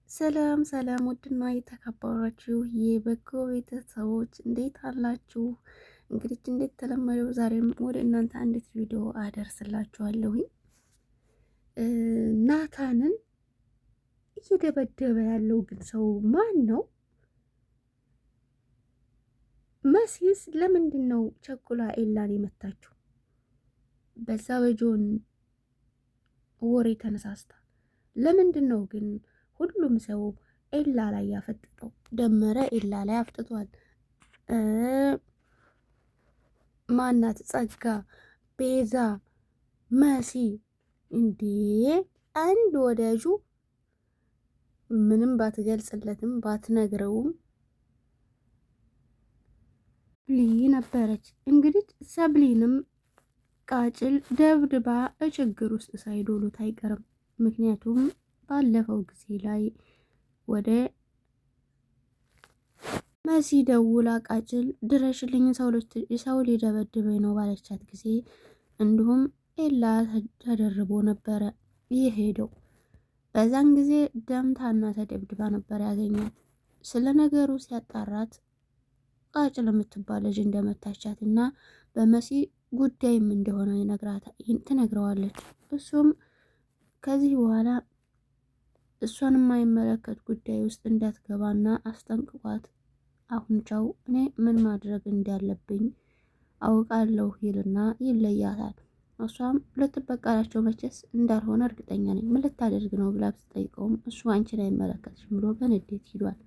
ሰላም ሰላም ውድና የተከበራችሁ የበጎ ቤተሰቦች እንዴት አላችሁ? እንግዲህ እንዴት ተለመደው ዛሬም ወደ እናንተ አንዲት ቪዲዮ አደርስላችኋለሁኝ። ናታንን እየደበደበ ያለው ግን ሰው ማን ነው? መሲስ ለምንድን ነው ቸኩላ ኤላን የመታችሁ? በዛ በጆን ወሬ ተነሳስታ ለምንድን ነው ግን ሁሉም ሰው ኤላ ላይ ያፈጥጠው? ደመረ ኤላ ላይ አፍጥጧል። ማናት ጸጋ፣ ቤዛ፣ መሲ እንዴ አንድ ወዳጁ ምንም ባትገልጽለትም ባትነግረውም ሰብሊ ነበረች። እንግዲህ ሰብሊንም ቃጭል ደብድባ ችግር ውስጥ ሳይዶሉት አይቀርም። ምክንያቱም ባለፈው ጊዜ ላይ ወደ መሲ ደውላ ቃጭል ድረሽልኝ ሰው ሊደበድበኝ ነው ባለቻት ጊዜ እንዲሁም ኤላ ተደርቦ ነበረ የሄደው። በዛን ጊዜ ደምታና ተደብድባ ነበር ያገኛት። ስለ ነገሩ ሲያጣራት ቃጭል የምትባል ልጅ እንደመታቻት እና በመሲ ጉዳይም እንደሆነ ትነግረዋለች። እሱም ከዚህ በኋላ እሷን የማይመለከት ጉዳይ ውስጥ እንዳትገባና አስጠንቅቋት አሁን ቻው እኔ ምን ማድረግ እንዳለብኝ አውቃለሁ ይልና ይለያታል። እሷም ልትበቃላቸው መቼስ እንዳልሆነ እርግጠኛ ነኝ ምን ልታደርግ ነው ብላ ብትጠይቀውም እሱ አንቺን አይመለከትሽም ብሎ በንዴት ሂዷል።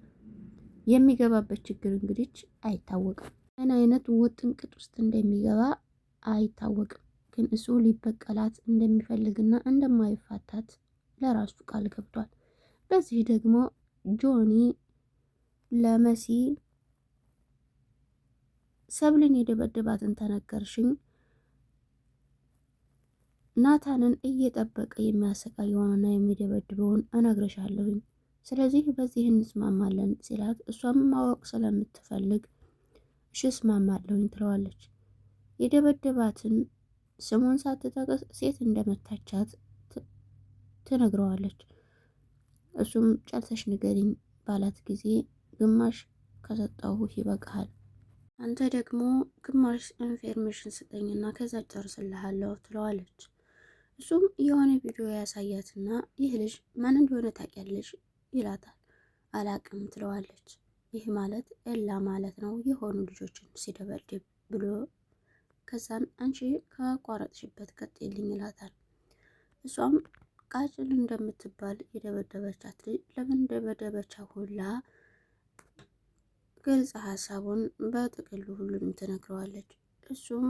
የሚገባበት ችግር እንግዲህ አይታወቅም። ምን አይነት ውጥንቅጥ ውስጥ እንደሚገባ አይታወቅም። ግን እሱ ሊበቀላት እንደሚፈልግና እንደማይፋታት ለራሱ ቃል ገብቷል። በዚህ ደግሞ ጆኒ ለመሲ ሰብልን የደበደባትን ተነገርሽኝ ናታንን እየጠበቀ የሚያሰቃየውንና የሚደበድበውን እነግርሻለሁኝ። ስለዚህ በዚህ እንስማማለን ሲላት እሷም ማወቅ ስለምትፈልግ እሺ እስማማለሁኝ ትለዋለች። የደበደባትን ስሙን ሳትጠቅስ ሴት እንደመታቻት ትነግረዋለች። እሱም ጨርሰሽ ንገሪኝ ባላት ጊዜ ግማሽ ከሰጠሁህ ይበቃሃል፣ አንተ ደግሞ ግማሽ ኢንፎርሜሽን ስጠኝና ከዛ ጨርስልሃለሁ ትለዋለች። እሱም የሆነ ቪዲዮ ያሳያትና ይህ ልጅ ማን እንደሆነ ታውቂያለሽ ይላታል። አላቅም ትለዋለች። ይህ ማለት ኤላ ማለት ነው የሆኑ ልጆችን ሲደበድብ ብሎ ከዛን አንቺ ከቋረጥሽበት ቀጥይልኝ ይላታል። እሷም ቃጭል እንደምትባል የደበደበቻት ልጅ ለምን ደበደበቻ ሁላ ግልጽ ሀሳቡን በጥቅሉ ሁሉንም ትነግረዋለች። እሱም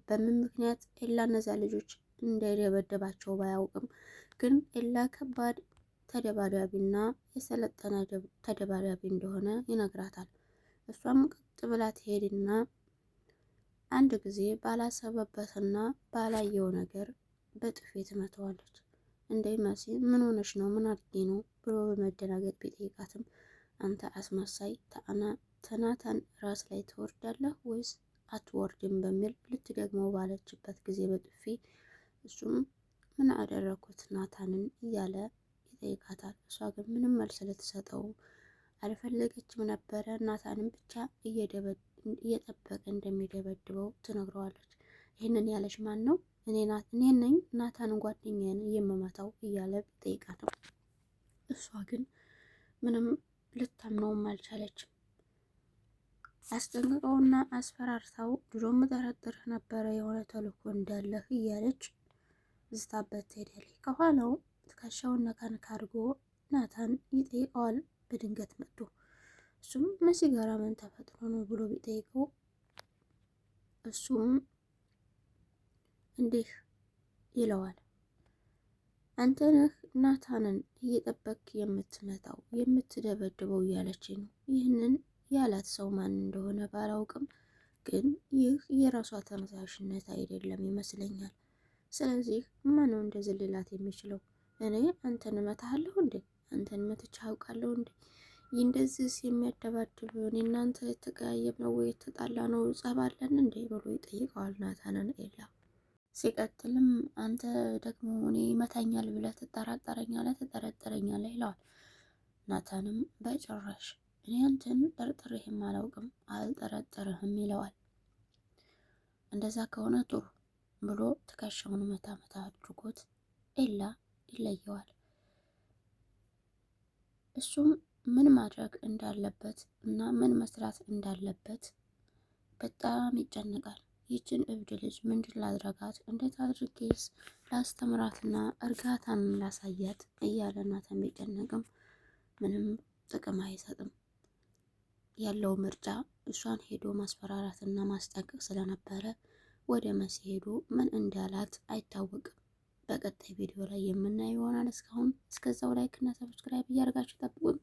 በምን ምክንያት ኤላ እነዛ ልጆች እንደደበደባቸው ባያውቅም ግን ኤላ ከባድ ተደባዳቢና የሰለጠነ ተደባዳቢ እንደሆነ ይነግራታል። እሷም ቀጥ ብላ ትሄድና አንድ ጊዜ ባላሰበበትና ባላየው ነገር በጥፊ ትመታዋለች። እንደ መሲ ምን ሆነሽ ነው ምን አድርጌ ነው ብሎ በመደናገጥ ቢጠይቃትም አንተ አስመሳይ ተናታን ራስ ላይ ትወርዳለህ ወይስ አትወርድም በሚል ልትደግመው ባለችበት ጊዜ በጥፊ እሱም ምን አደረኩት ናታንን እያለ ይጠይቃታል። እሷ ግን ምንም መልስ ልትሰጠው አልፈለገችም ነበረ። ናታንን ብቻ እየጠበቀ እንደሚደበድበው ትነግረዋለች። ይህንን ያለች ማን ነው? እኔ ነኝ ናታንን ጓደኛዬን የምመታው እያለ ቢጠይቃትም እሷ ግን ምንም ልታምነውም አልቻለችም። አስጠንቅቀውና አስፈራርታው ድሮም ጠረጥርህ ነበረ የሆነ ተልእኮ እንዳለህ እያለች ዝታበት ትሄዳለች። ከኋላው ትከሻውን ነካነካ አድርጎ ናታን ይጠይቀዋል። በድንገት መጥቶ እሱም መሲ ጋር ምን ተፈጥሮ ነው ብሎ ቢጠይቀው እሱም እንዲህ ይለዋል። አንተ ነህ ናታንን እየጠበክ የምትመታው የምትደበድበው እያለች ነው። ይህንን ያላት ሰው ማን እንደሆነ ባላውቅም ግን ይህ የራሷ ተነሳሽነት አይደለም ይመስለኛል። ስለዚህ ማነው እንደዚህ ሊላት የሚችለው? እኔ አንተን እመታሃለሁ እንዴ? አንተን መትቻ አውቃለሁ እንዴ? ይህ እንደዚህ የሚያደባድብ እኔ እናንተ የተቀያየም ነው ወይ የተጣላ ነው ጸባለን እንዴ ብሎ ይጠይቀዋል ናታንን ኤላ። ሲቀጥልም አንተ ደግሞ እኔ ይመታኛል ብለህ ትጠረጠረኛለህ ይለዋል። ናታንም በጭራሽ እኔ አንተን ጠርጥሬህም አላውቅም አልጠረጥርህም ይለዋል። እንደዛ ከሆነ ጥሩ ብሎ ትከሻውን መታ መታ አድርጎት ኤላ ይለየዋል። እሱም ምን ማድረግ እንዳለበት እና ምን መስራት እንዳለበት በጣም ይጨነቃል። ይችን እብድ ልጅ ምንድን ላድረጋት፣ እንዴት አድርጌስ ላስተምራትና እርጋታን ላሳያት እያለ ናታን ቢጨነቅም ምንም ጥቅም አይሰጥም። ያለው ምርጫ እሷን ሄዶ ማስፈራራትና ማስጠንቀቅ ስለነበረ ወደ መሲ ሄዶ ምን እንዳላት አይታወቅም። በቀጣይ ቪዲዮ ላይ የምናየው ይሆናል። እስከዛው ላይክ እና ሰብስክራይብ እያደረጋችሁ ጠብቁን።